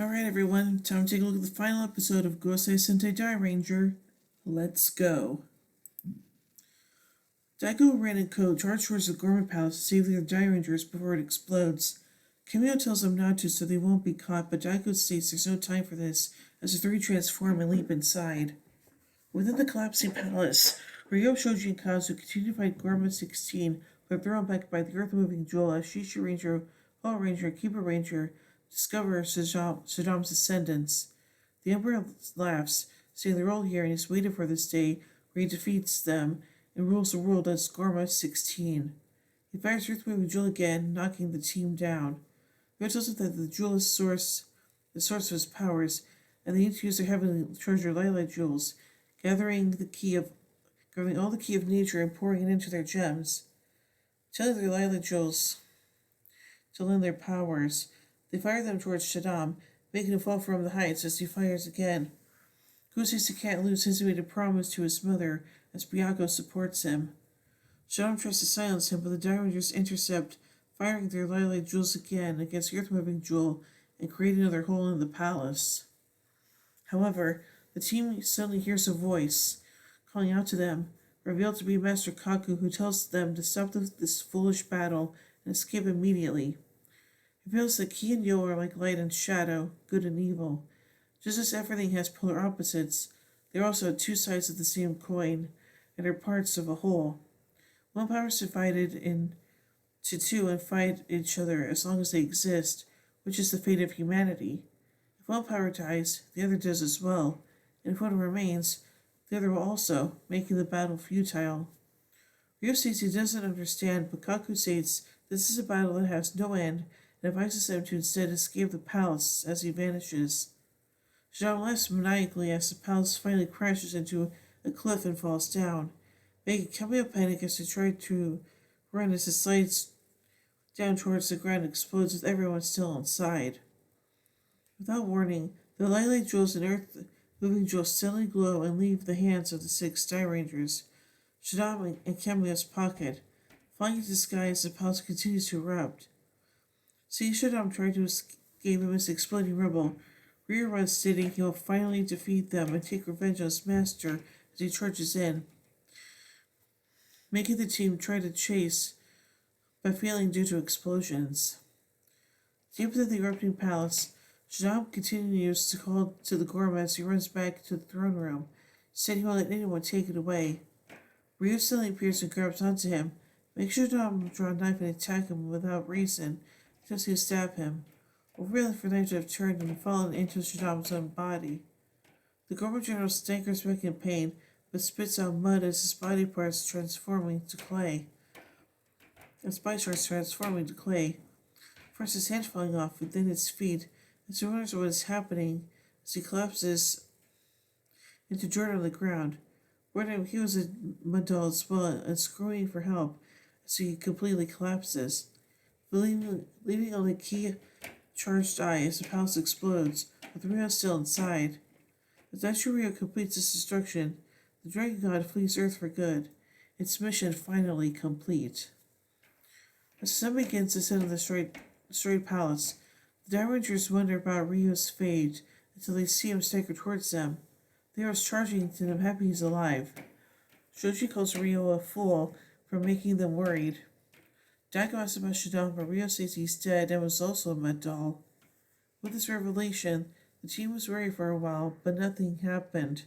Alright everyone, time to take a look at the final episode of Gosei Sentai Dairanger. Let's go. Daiko, Ren, and Co. charge towards the Gourmet Palace to save their Dairangers before it explodes. Kamio tells them not to so they won't be caught, but Daiko states there's no time for this as the three transform and leap inside. Within the collapsing palace, Ryo, Shoji, and Kazu continue to fight Gourmet 16, but thrown back by the earth-moving jewel as Shisha Ranger, Hall Ranger, and Keeper Ranger discover Saddam's ascendance. The Emperor laughs, saying they're all here and he's waited for this day where he defeats them and rules the world as Gourmet 16. He fires earth-moving jewel again, knocking the team down. He tells them that the jewel is the source of his powers, and they need to use their heavenly treasure Light jewels, gathering all the key of nature and pouring it into their gems. Telling their Light jewels to lend their powers, they fire them towards Shaddam, making him fall from the heights as he fires again. Gosei can't lose since he made a promise to his mother as Byako supports him. Shaddam tries to silence him, but the Dairangers intercept, firing their Light jewels again against the earth-moving jewel and create another hole in the palace. However, the team suddenly hears a voice calling out to them, revealed to be Master Kaku, who tells them to stop this foolish battle and escape immediately. He feels that Ki and Yo are like light and shadow, good and evil. Just as everything has polar opposites, they are also two sides of the same coin and are parts of a whole. One power is divided into two and fight each other as long as they exist, which is the fate of humanity. If one power dies, the other does as well, and if one remains, the other will also, making the battle futile. Ryo states he doesn't understand, but Kaku states this is a battle that has no end and advises them to instead escape the palace as he vanishes. Jean laughs maniacally as the palace finally crashes into a cliff and falls down, making Kamio panic as they try to run as it slides down towards the ground and explodes with everyone still inside. Without warning, the Light jewels and earth-moving jewels suddenly glow and leave the hands of the 6 Dairangers, Shaddam and Kamio's pocket, flying into the sky as the palace continues to erupt. Seeing Shaddam try to escape amidst exploding rubble, Ryo runs, stating he will finally defeat them and take revenge on his master as he charges in, making the team try to chase, but failing due to explosions. Deep within the erupting palace, Shaddam continues to call to the Gourmet as he runs back to the throne room, saying he won't let anyone take it away. Ryo suddenly appears and grabs onto him, makes Shaddam draw a knife and attack him without reason, until he stab him, revealing for the knife to have turned and fallen into Shaddam's own body. The Gourmet General staggers back in pain, but spits out mud as his body parts transforming to clay. First his hand falling off, and then his feet, as he wonders what is happening as he collapses into dirt on the ground. Wondering if he was a mud doll as well and screaming for help as he completely collapses, leaving only Ki charged eye as the palace explodes, with Ryo still inside. As Daishu Ryo completes this destruction, the Dragon God flees Earth for good, its mission finally complete. As the sun begins to set on the destroyed palace, the Dairangers wonder about Ryo's fate until they see him stagger towards them. They are charging to him, happy he's alive. Shoji calls Ryo a fool for making them worried. Daiko asks about Shaddam, but Ryo says he's dead and was also a mud doll. With this revelation, the team was worried for a while, but nothing happened.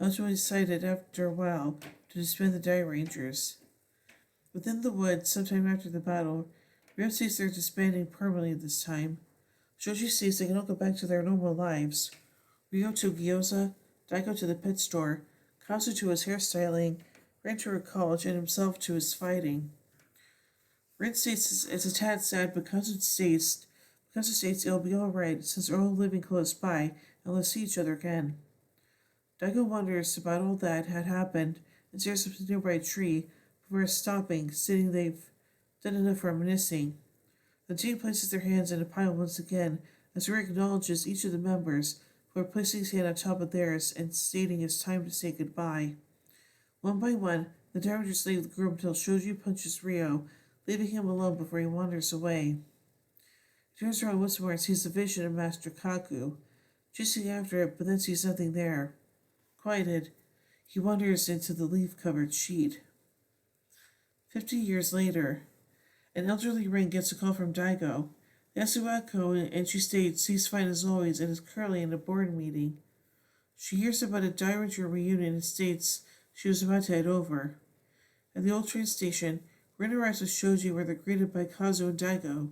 Ultimately decided after a while to disband the Dairangers. Within the woods, sometime after the battle, Ryo says they're disbanding permanently this time. Shoji says they can all go back to their normal lives. Ryo to gyoza, Daiko to the pet store, Kazu to his hairstyling, Ren to her college, and himself to his fighting. Ren states it's a tad sad, but Kazu states it'll be alright since they're all living close by and they'll see each other again. Daiko wonders about all that had happened and stares up the nearby tree before stopping, stating they've done enough reminiscing. The team places their hands in a pile once again as Ren acknowledges each of the members, who are placing his hand on top of theirs and stating it's time to say goodbye. One by one, the Dairangers leave the group until Shoji punches Ryo, leaving him alone before he wanders away. He turns around once more and sees the vision of Master Kaku, chasing after it, but then sees nothing there. Quieted, he wanders into the leaf-covered sheet. 50 years later, an elderly ring gets a call from Daigo. They ask about Ko, and she states he's fine as always and is currently in a board meeting. She hears about a Dairanger reunion and states she was about to head over. At the old train station, Rin arrives with Shoji where they're greeted by Kazu and Daigo.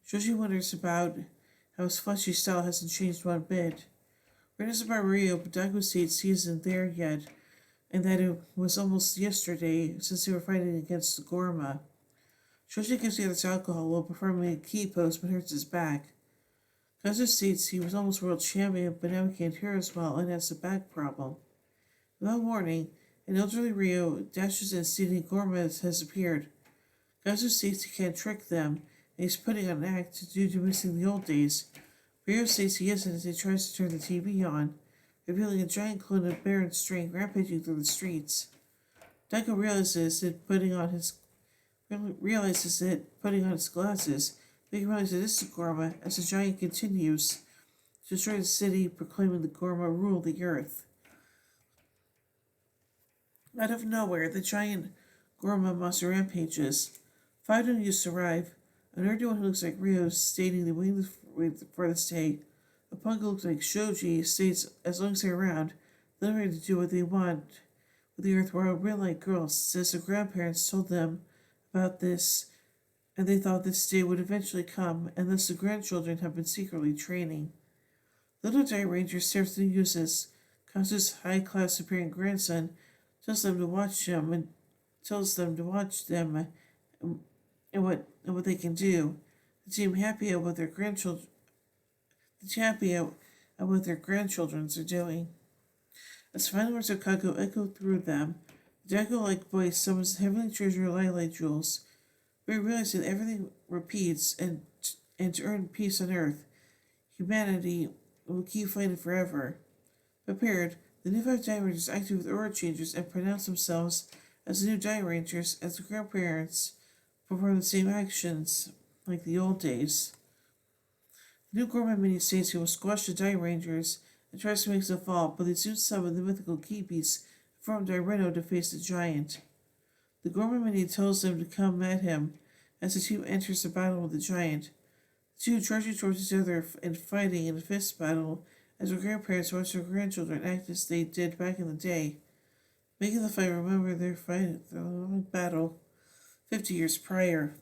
Shoji wonders about how his fleshy style hasn't changed one bit. Rin is about Rio, but Daigo states he isn't there yet, and that it was almost yesterday since they were fighting against the Gorma. Shoji gives the others alcohol while performing a key pose but hurts his back. Kazu states he was almost world champion, but now he can't hear as well and has a back problem. Without warning, an elderly Rio dashes in stating Gorma has appeared. Kazu states he can't trick them, and he's putting on an act due to missing the old days. Rio states he isn't as he tries to turn the TV on, revealing a giant clone of Baron String rampaging through the streets. Daigo realizes it putting on his glasses, making him realize it is the Gorma as the giant continues to destroy the city, proclaiming the Gorma rule the earth. Out of nowhere, the giant Gorma monster rampages. 5 new youths arrive. An nerdy one who looks like Rio stating they're waiting for this day. A punk who looks like Shoji states as long as they're around, they're ready to do what they want with the earth, while a real-life girl says their grandparents told them about this and they thought this day would eventually come, and thus the grandchildren have been secretly training. Little Dairanger stares the youths as Kazu's high-class appearing grandson tells them to watch them and what they can do. They seem happy at what their grandchildren are doing. As final words of Kaku echo through them, the Dago-like voice summons the heavenly treasure of light jewels. We realize that everything repeats, and to earn peace on Earth, humanity will keep fighting forever. Prepared, the new 5 Dairangers activate with aura changes and pronounce themselves as the new Dairangers as the grandparents perform the same actions like the old days. The new Gorman mini states he will squash the Dairangers and tries to make them fall, but they soon summon the mythical key piece and form Daireno to face the giant. The Gorman mini tells them to come at him as the team enters the battle with the giant. The two charging towards each other and fighting in a fist battle as their grandparents watch their grandchildren act as they did back in the day, making the fight remember their long battle 50 years prior.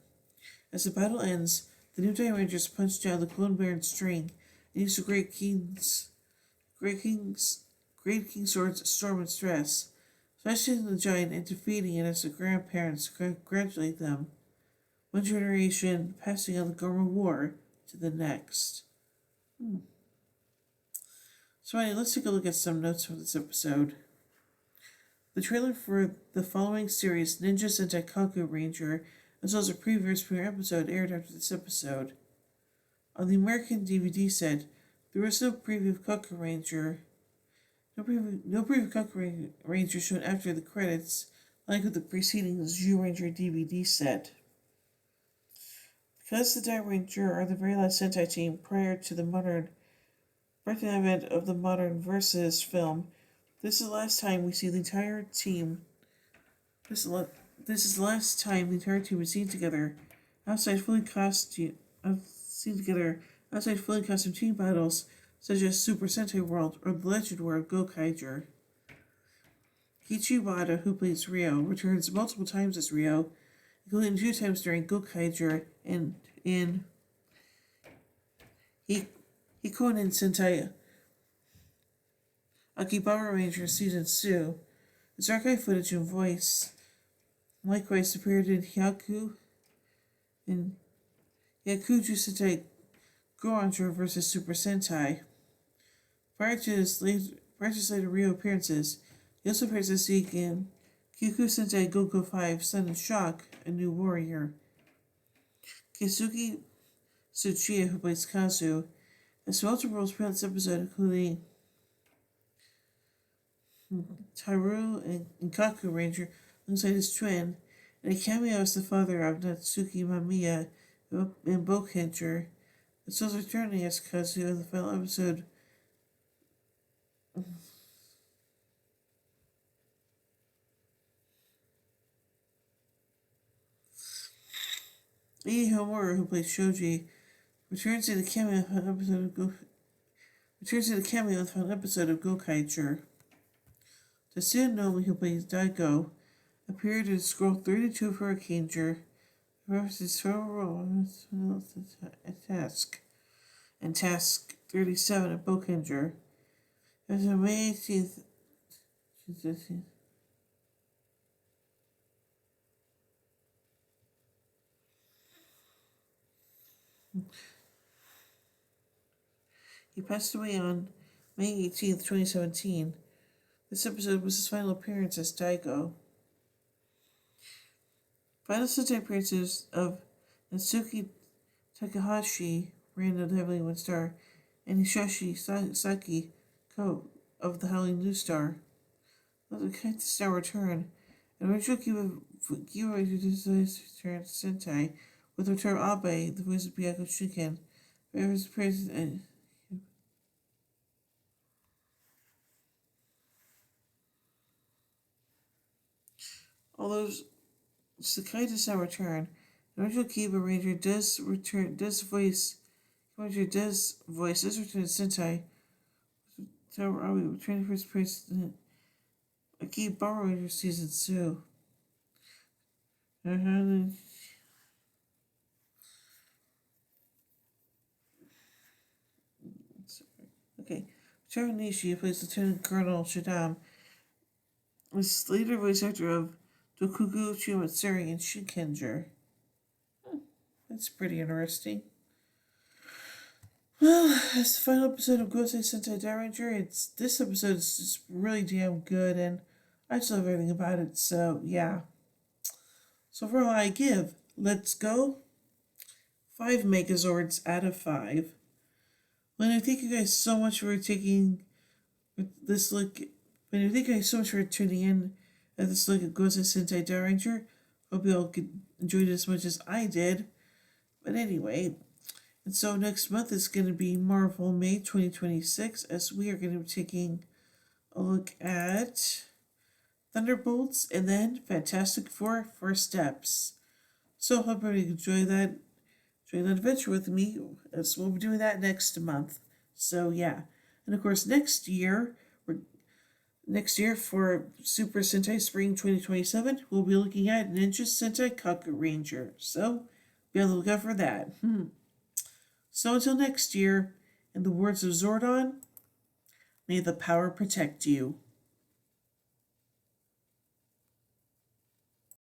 As the battle ends, the new Dairangers punch down the clone Baron String and use the Great King's Sword's Storm and Stress, smashing the giant and defeating it as the grandparents congratulate them. One generation passing on the Gorma War to the next. So anyway, let's take a look at some notes from this episode. The trailer for the following series, Ninja Sentai Kaku Ranger, as well as a previous premiere episode, aired after this episode. On the American DVD set, there was no preview of Kaku Ranger. No preview of Kaku Ranger shown after the credits, like with the preceding Zyuranger DVD set. Because the Dairanger are the very last Sentai team prior to the advent of the modern Versus film, this is the last time we see the entire team. This is the last time the entire team is seen together outside fully costumed team battles such as Super Sentai World or the Legend World Gokaiger. Kichi Wada, who plays Rio, returns multiple times as Rio, including 2 times during Gokaiger and in Hikonen Sentai Akihabara Ranger Season 2. His archive footage and voice likewise appeared in Yakuju Sentai Goranger vs. Super Sentai. Prior to his later Rio appearances, he also appears as Zeke in Kyuku Sentai Goku 5 Sudden Shock, A New Warrior. Keisuke Tsuchiya, who plays Kazu, has multiple roles throughout this episode, including Taru and Kaku Ranger alongside his twin, and a cameo as the father of Natsuki Mamiya in Bokenger, The Soul's returning as Kazu in the final episode. Lee Homura, who plays Shoji, returns in the cameo of an episode of Gokaiger. Tetsuya Nomi, who plays Daiko, appeared in scroll 32 of Hurricaneger, references several roles and task 37 of Bokenger. As of May 18th, he passed away on May 18th, 2017. This episode was his final appearance as Daigo. Final Sentai appearances of Natsuki Takahashi, Random Heavenly One Star, and Hisashi Saki, Ko of the Howling New Star. Let the Kite Star return. And original Kiba return Sentai with return Abe, the voice of Byakuya Shuken. Various appearances and although Sakai does not return, the original Kiba Ranger does voice this return Sentai. So are we returning for his appearance in Akiba Power Ranger Season 2. Okay. Return Nishi plays Lieutenant Colonel Shadam. Was later voice actor of Dokugu Chimatsuri and Shinkenger. That's pretty interesting. Well, that's the final episode of Gosei Sentai Dairanger. This episode is just really damn good, and I just love everything about it. So yeah. So for all I give, let's go 5 Megazords out of 5. Well, I thank you guys so much for taking this look. And I thank you guys so much for tuning in at this look at Gosei Sentai Dairanger. Hope you all enjoyed it as much as I did. But anyway, and so next month is going to be Marvel May 2026, as we are going to be taking a look at Thunderbolts and then Fantastic Four First Steps. So hope everybody enjoy that adventure with me, as we'll be doing that next month. So yeah, and of course next year for Super Sentai Spring 2027, we'll be looking at Ninja Sentai Kaku Ranger. So be on the lookout for that. So until next year, in the words of Zordon, may the power protect you.